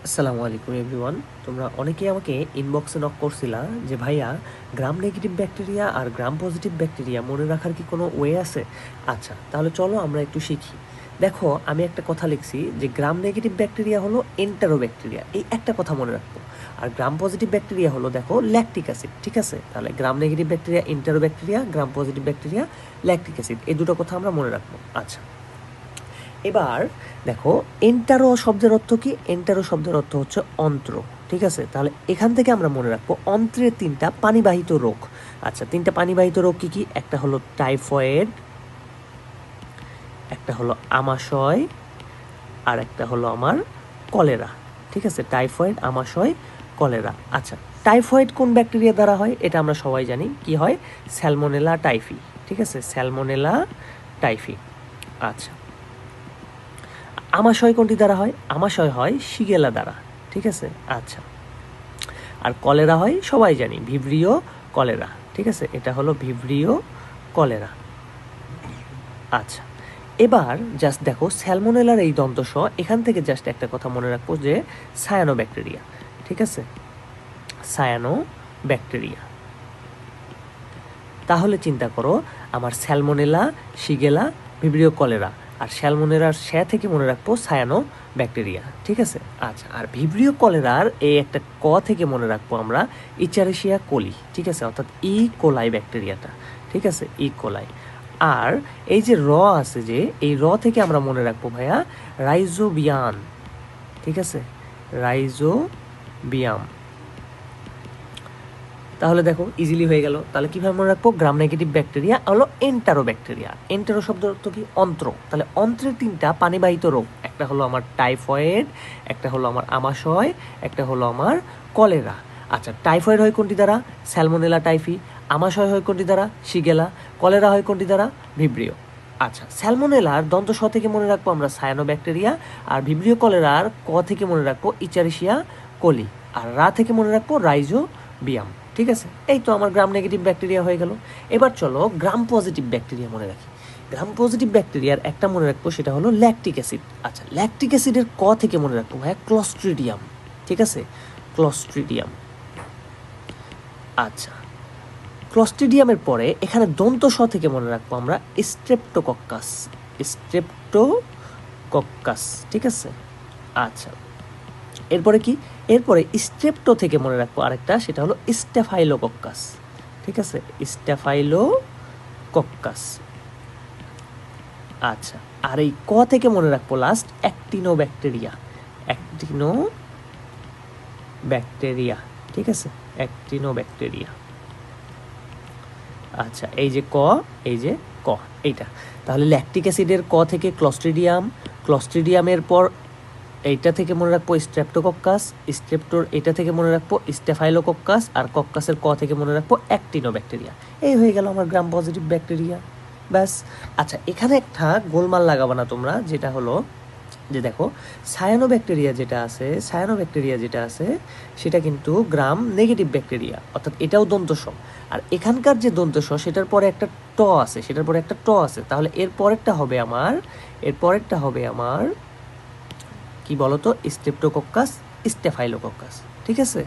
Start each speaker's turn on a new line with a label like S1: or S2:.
S1: আসসালামু আলাইকুম এভরিওয়ান। তোমরা অনেকেই আমাকে ইনবক্সে নক করছিলা যে ভাইয়া গ্রাম নেগেটিভ ব্যাকটেরিয়া আর গ্রাম পজিটিভ ব্যাকটেরিয়া মনে রাখার কি কোনো ওয়ে আছে? আচ্ছা, তাহলে চলো আমরা একটু শিখি। দেখো, আমি একটা কথা লিখছি যে গ্রাম নেগেটিভ ব্যাকটেরিয়া হলো এন্টারো ব্যাকটেরিয়া, এই একটা কথা মনে রাখবো। আর গ্রাম পজিটিভ ব্যাকটেরিয়া হলো দেখো ল্যাকটিক অ্যাসিড, ঠিক আছে? তাহলে gram negative bacteria enterobacteria, gram positive bacteria lactic acid, এই দুটো কথা আমরা মনে রাখবো। আচ্ছা, এবার দেখো এন্টারো শব্দের অর্থ কি? এন্টারো শব্দের অর্থ হচ্ছে অন্ত্র, ঠিক আছে? তাহলে এখান থেকে আমরা মনে রাখবো অন্ত্রের তিনটা পানিবাহিত রোগ। আচ্ছা, তিনটা পানিবাহিত রোগ কি কি? একটা হলো টাইফয়েড, একটা হলো আমাশয়, আর একটা হলো আমার কলেরা, ঠিক আছে? টাইফয়েড, আমাশয়, কলেরা। আচ্ছা, টাইফয়েড কোন ব্যাকটেরিয়া দ্বারা হয়? এটা আমরা সবাই জানি, কি হয়? স্যালমোনেলা টাইফি, ঠিক আছে? Salmonella typhi. আচ্ছা, আমাশয় কোনটি দ্বারা হয়? আমাশয় হয় শিগেলা দ্বারা, ঠিক আছে? আচ্ছা, আর কলেরা হয় সবাই জানি ভিব্রিও কলেরা, ঠিক আছে? এটা হলো ভিব্রিও কলেরা। আচ্ছা, এবার জাস্ট দেখো স্যালমোনেলার এই দন্তস, এখান থেকে জাস্ট একটা কথা মনে রাখবো যে সায়ানো ব্যাকটেরিয়া, ঠিক আছে? Cyano bacteria. তাহলে চিন্তা করো, আমার স্যালমোনেলা, শিগেলা, ভিব্রিও কলেরা, আর স্যালমোনেলার থেকে মনে রাখবো সায়ানো ব্যাকটেরিয়া, ঠিক আছে? আচ্ছা, আর ভিব্রিও কলেরার এই একটা থেকে মনে রাখবো আমরা ইচারেশিয়া কোলি, ঠিক আছে? অর্থাৎ কোলাই ব্যাকটেরিয়াটা, ঠিক আছে? কোলাই। আর এই যে আছে, যে এই থেকে আমরা মনে রাখবো ভাইয়া রাইজোবিয়াম, ঠিক আছে? রাইজোবিয়াম। তাহলে দেখো ইজিলি হয়ে গেল। তাহলে কীভাবে মনে রাখবো? গ্রাম নেগেটিভ ব্যাকটেরিয়া হলো এন্টারো ব্যাকটেরিয়া। এন্টারো শব্দ অর্থ কি? অন্ত্র। তাহলে অন্ত্রের তিনটা পানিবাহিত রোগ, একটা হলো আমার টাইফয়েড, একটা হলো আমার আমাশয়, একটা হলো আমার কলেরা। আচ্ছা, টাইফয়েড হয় কোনটি দ্বারা? Salmonella typhi. আমাশয় হয় কোনটি দ্বারা? শিগেলা। কলেরা হয় কোনটি দ্বারা? ভিব্রিও। আচ্ছা, স্যালমোনেলার দন্ত থেকে মনে রাখবো আমরা সায়ানো ব্যাকটেরিয়া, আর ভিব্রিও কলেরার থেকে মনে রাখবো ইচারিশিয়া কোলি, আর থেকে মনে রাখবো রাইজোবিয়াম, ঠিক আছে? এই তো আমার গ্রাম নেগেটিভ ব্যাকটেরিয়া হয়ে গেল। এবার চলো গ্রাম পজিটিভ ব্যাকটেরিয়া মনে রাখি। গ্রাম পজিটিভ ব্যাকটেরিয়ার একটা মনে রাখবো, সেটা হলো ল্যাকটিক অ্যাসিড। আচ্ছা, ল্যাকটিক অ্যাসিডের থেকে মনে রাখবো ভাইয়া ক্লস্ট্রিডিয়াম, ঠিক আছে? ক্লস্ট্রিডিয়াম। আচ্ছা, ক্লস্ট্রিডিয়ামের পরে এখানে দন্ত থেকে মনে রাখবো আমরা স্ট্রেপ্টোকক্কাস, স্ট্রেপ্টোকক্কাস, ঠিক আছে? আচ্ছা, এরপরে কি? এরপরে স্ট্রেপ্টো থেকে মনে রাখবো আরেকটা, সেটা হলো স্টেফাইলোকক্কাস, ঠিক আছে? স্টেফাইলোকক্কাস। আচ্ছা, আর এই থেকে মনে রাখবো লাস্ট অ্যাক্টিনোব্যাকটেরিয়া, অ্যাক্টিনোব্যাকটেরিয়া, ঠিক আছে? অ্যাক্টিনোব্যাকটেরিয়া। আচ্ছা, এই যে এই যে এইটা। তাহলে ল্যাকটিক অ্যাসিডের থেকে ক্লস্ট্রিডিয়াম, ক্লস্ট্রিডিয়ামের পর এইটা থেকে মনে রাখবো স্ট্রেপ্টোকক্কাস, স্ট্রেপ্টোর এটা থেকে মনে রাখবো স্টেফাইলোকক্কাস, আর কক্কাসের থেকে মনে রাখবো অ্যাক্টিনোব্যাকটেরিয়া। এই হয়ে গেল আমার গ্রাম পজিটিভ ব্যাকটেরিয়া, ব্যাস। আচ্ছা, এখানে একটা গোলমাল লাগাবো না তোমরা, যেটা হলো যে দেখো সায়ানো ব্যাকটেরিয়া যেটা আছে সেটা কিন্তু গ্রাম নেগেটিভ ব্যাকটেরিয়া, অর্থাৎ এটাও দন্তস। আর এখানকার যে দন্তস, সেটার পরে একটা ট আছে, তাহলে এর পরেরটা হবে আমার কি বলতো? স্ট্রেপ্টোকক্কাস, স্টেফাইলোকক্কাস, ঠিক আছে?